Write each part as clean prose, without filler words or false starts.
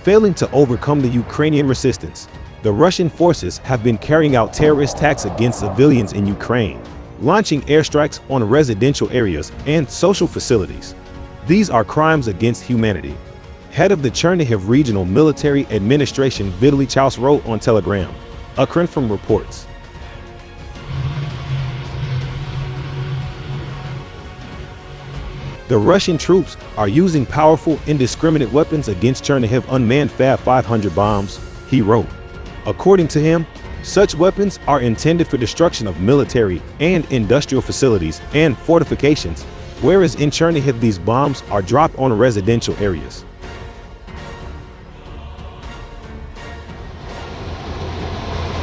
failing to overcome the Ukrainian resistance. The Russian forces have been carrying out terrorist attacks against civilians in Ukraine, launching airstrikes on residential areas and social facilities. These are crimes against humanity. Head of the Chernihiv Regional Military Administration Vitaly Chaus wrote on Telegram, Ukrinform reports. The Russian troops are using powerful, indiscriminate weapons against Chernihiv unmanned FAB 500 bombs, he wrote. According to him, such weapons are intended for destruction of military and industrial facilities and fortifications, whereas in Chernihiv these bombs are dropped on residential areas.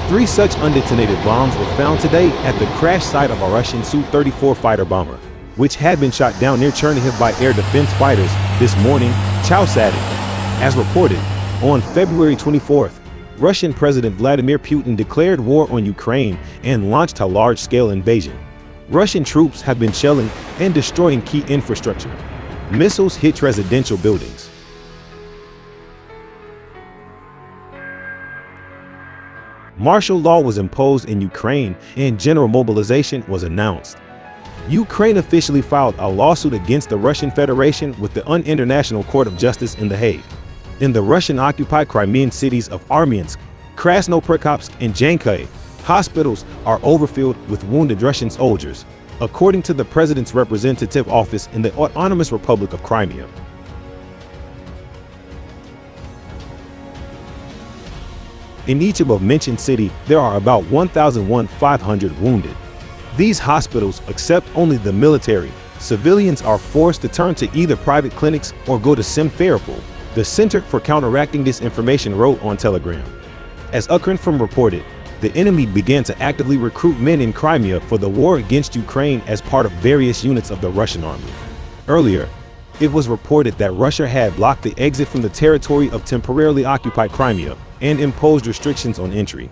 Three such undetonated bombs were found today at the crash site of a Russian Su-34 fighter bomber, which had been shot down near Chernihiv by air defense fighters this morning, Chaus added. As reported, on February 24th, Russian President Vladimir Putin declared war on Ukraine and launched a large-scale invasion. Russian troops have been shelling and destroying key infrastructure. Missiles hit residential buildings. Martial law was imposed in Ukraine and general mobilization was announced. Ukraine officially filed a lawsuit against the Russian Federation with the International Court of Justice in The Hague. In the Russian-occupied Crimean cities of Armyansk, Krasnoprokopsk, and Jankoy, hospitals are overfilled with wounded Russian soldiers, according to the president's representative office in the Autonomous Republic of Crimea. In each above-mentioned city, there are about 1,500 wounded. These hospitals accept only the military. Civilians are forced to turn to either private clinics or go to Simferopol. The Center for Counteracting Disinformation wrote on Telegram. As Ukrinform reported, the enemy began to actively recruit men in Crimea for the war against Ukraine as part of various units of the Russian army. Earlier, it was reported that Russia had blocked the exit from the territory of temporarily occupied Crimea and imposed restrictions on entry.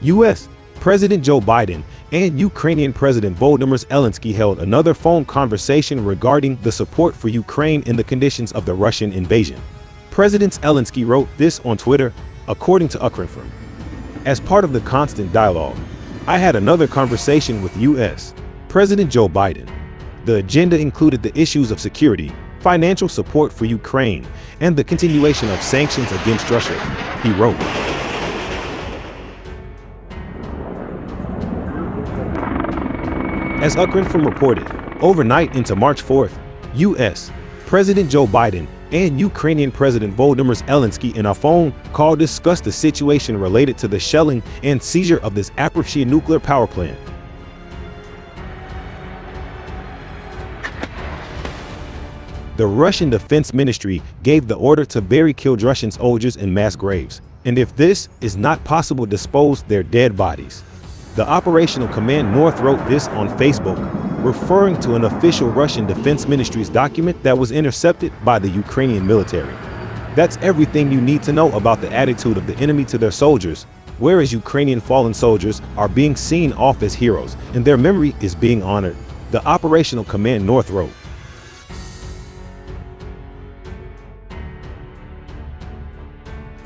U.S. President Joe Biden and Ukrainian President Volodymyr Zelensky held another phone conversation regarding the support for Ukraine in the conditions of the Russian invasion. President Zelensky wrote this on Twitter, according to Ukrinform. As part of the constant dialogue, I had another conversation with U.S. President Joe Biden. The agenda included the issues of security, financial support for Ukraine, and the continuation of sanctions against Russia, he wrote. As Ukrinform reported, overnight into March 4th, U.S. President Joe Biden and Ukrainian President Volodymyr Zelensky in a phone call discussed the situation related to the shelling and seizure of this Zaporizhzhia nuclear power plant. The Russian Defense Ministry gave the order to bury killed Russian soldiers in mass graves, and if this is not possible, dispose their dead bodies. The Operational Command North wrote this on Facebook, referring to an official Russian Defense Ministry's document that was intercepted by the Ukrainian military. That's everything you need to know about the attitude of the enemy to their soldiers, whereas Ukrainian fallen soldiers are being seen off as heroes and their memory is being honored, the Operational Command North wrote.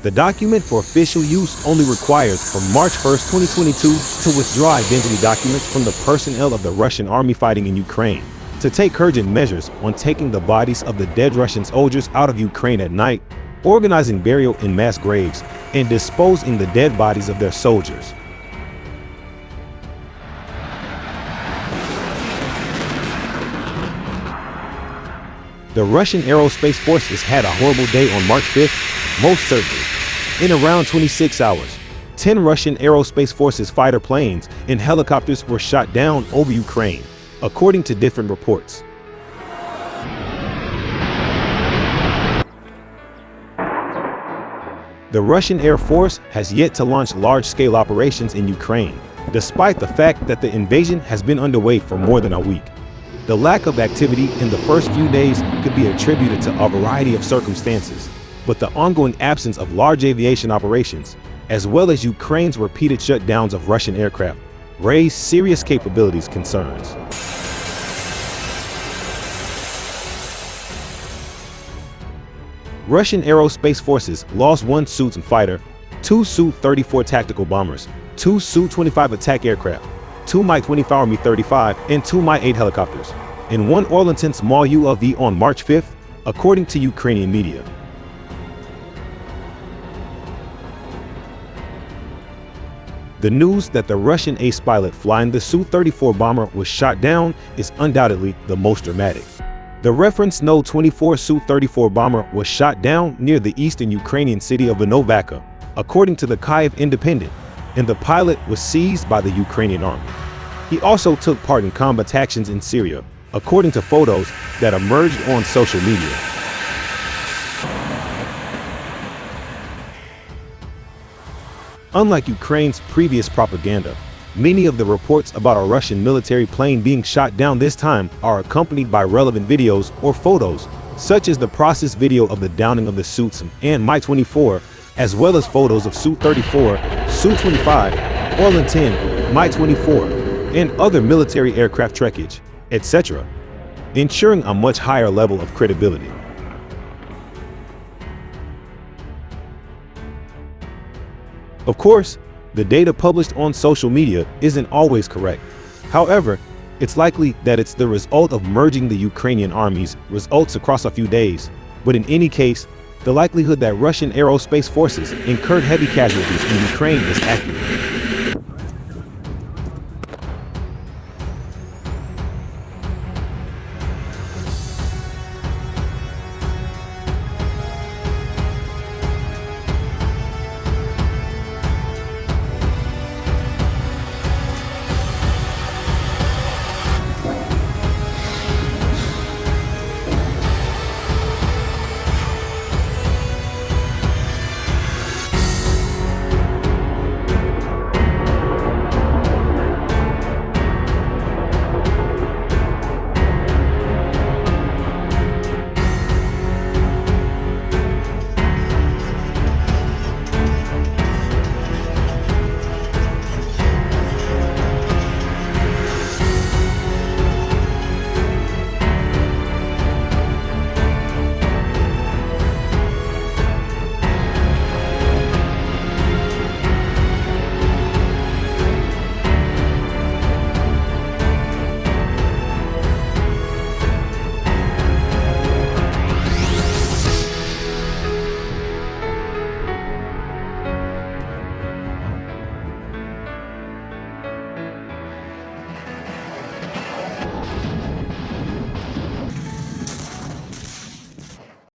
The document for official use only requires from March 1st, 2022 to withdraw identity documents from the personnel of the Russian army fighting in Ukraine, to take urgent measures on taking the bodies of the dead Russian soldiers out of Ukraine at night, organizing burial in mass graves, and disposing the dead bodies of their soldiers. The Russian Aerospace Forces had a horrible day on March 5th, most certainly. In around 26 hours, 10 Russian Aerospace Forces fighter planes and helicopters were shot down over Ukraine, according to different reports. The Russian Air Force has yet to launch large-scale operations in Ukraine, despite the fact that the invasion has been underway for more than a week. The lack of activity in the first few days could be attributed to a variety of circumstances, but the ongoing absence of large aviation operations, as well as Ukraine's repeated shutdowns of Russian aircraft, raise serious capabilities concerns. Russian aerospace forces lost 1 Su-5 fighter, 2 Su-34 tactical bombers, 2 Su-25 attack aircraft, 2 Mi-24 Mi-35, and 2 Mi-8 helicopters, and 1 Orlington small UAV on March 5th, according to Ukrainian media. The news that the Russian ace pilot flying the Su-34 bomber was shot down is undoubtedly the most dramatic. The referenced No-24 Su-34 bomber was shot down near the eastern Ukrainian city of Novaka, according to the Kyiv Independent, and the pilot was seized by the Ukrainian army. He also took part in combat actions in Syria, according to photos that emerged on social media. Unlike Ukraine's previous propaganda, many of the reports about a Russian military plane being shot down this time are accompanied by relevant videos or photos, such as the process video of the downing of the Su-22M3 and Mi-24, as well as photos of Su-34, Su-25, Orlington, Mi-24, and other military aircraft wreckage, etc., ensuring a much higher level of credibility. Of course, the data published on social media isn't always correct. However, it's likely that it's the result of merging the Ukrainian armies results across a few days. But in any case, the likelihood that Russian aerospace forces incurred heavy casualties in Ukraine is accurate.